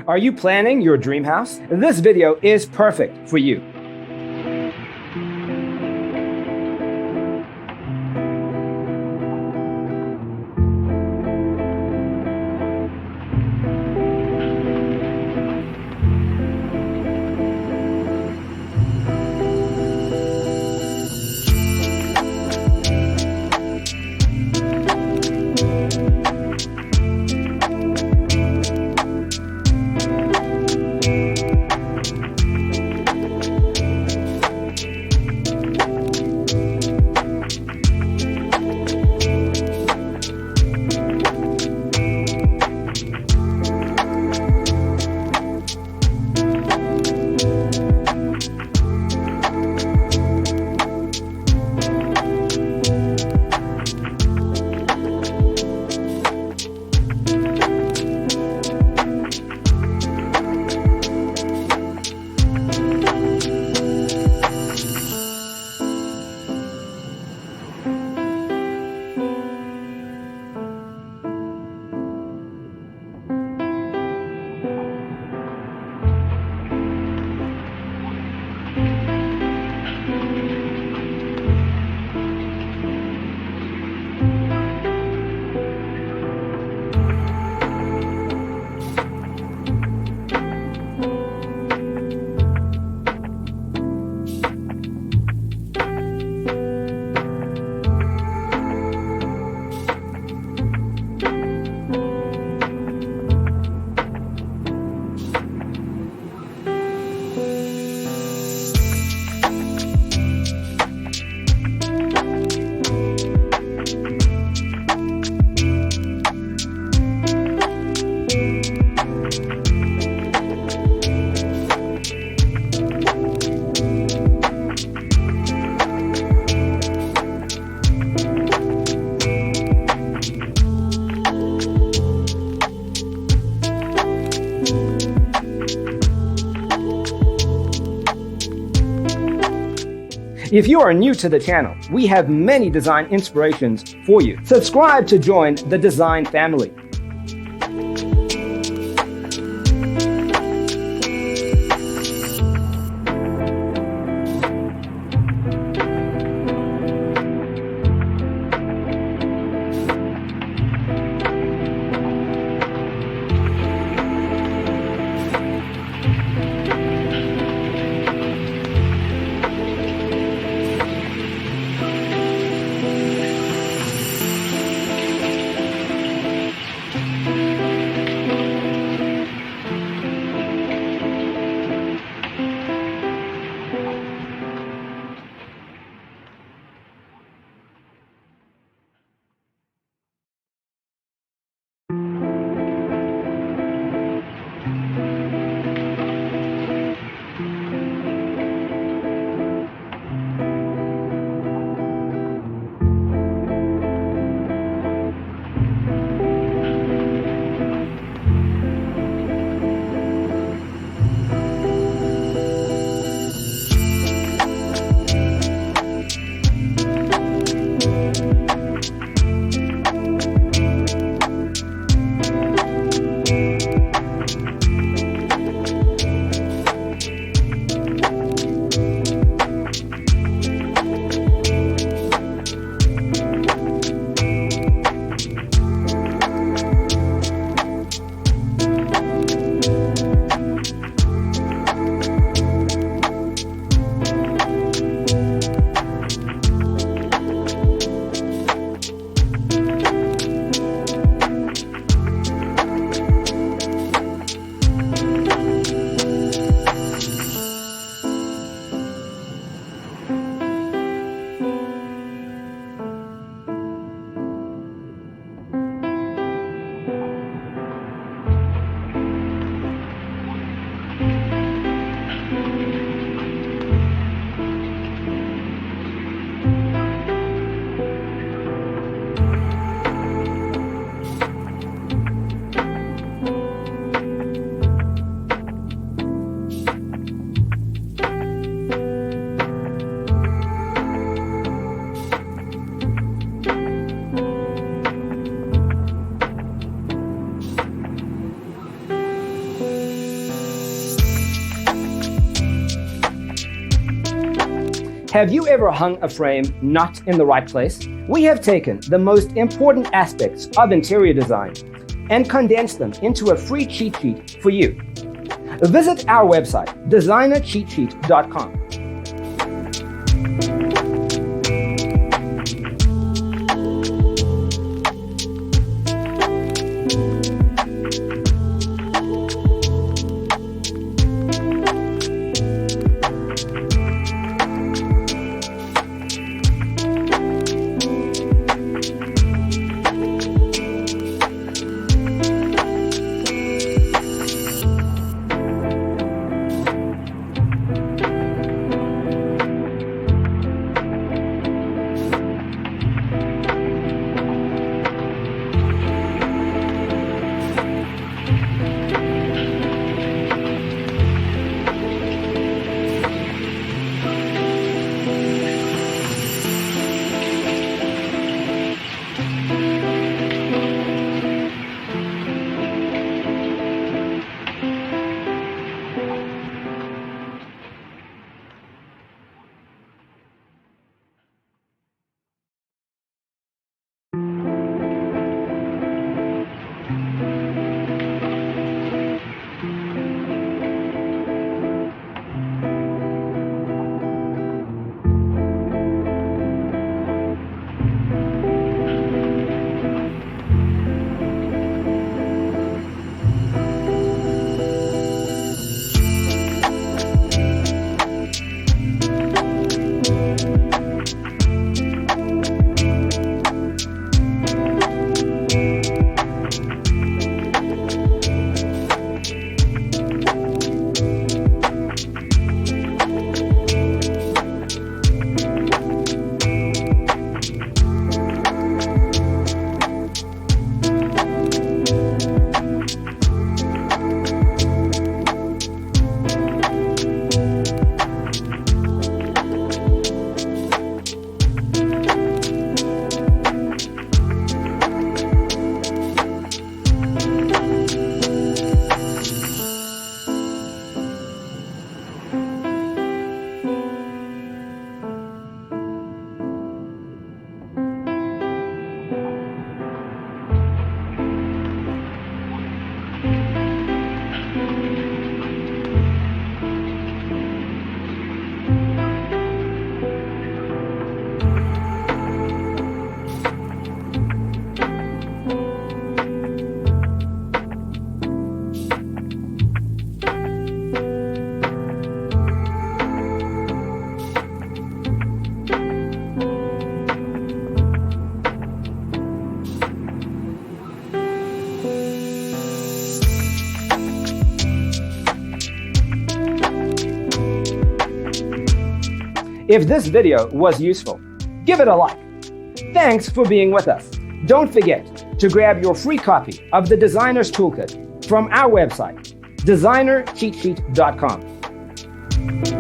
Are you planning your dream house? This video is perfect for you. If you are new to the channel, we have many design inspirations for you. Subscribe to join the design family. Have you ever hung a frame not in the right place? We have taken the most important aspects of interior design and condensed them into a free cheat sheet for you. Visit our website, designercheatsheet.com. If this video was useful, give it a like. Thanks for being with us. Don't forget to grab your free copy of the Designer's Toolkit from our website, designercheatsheet.com.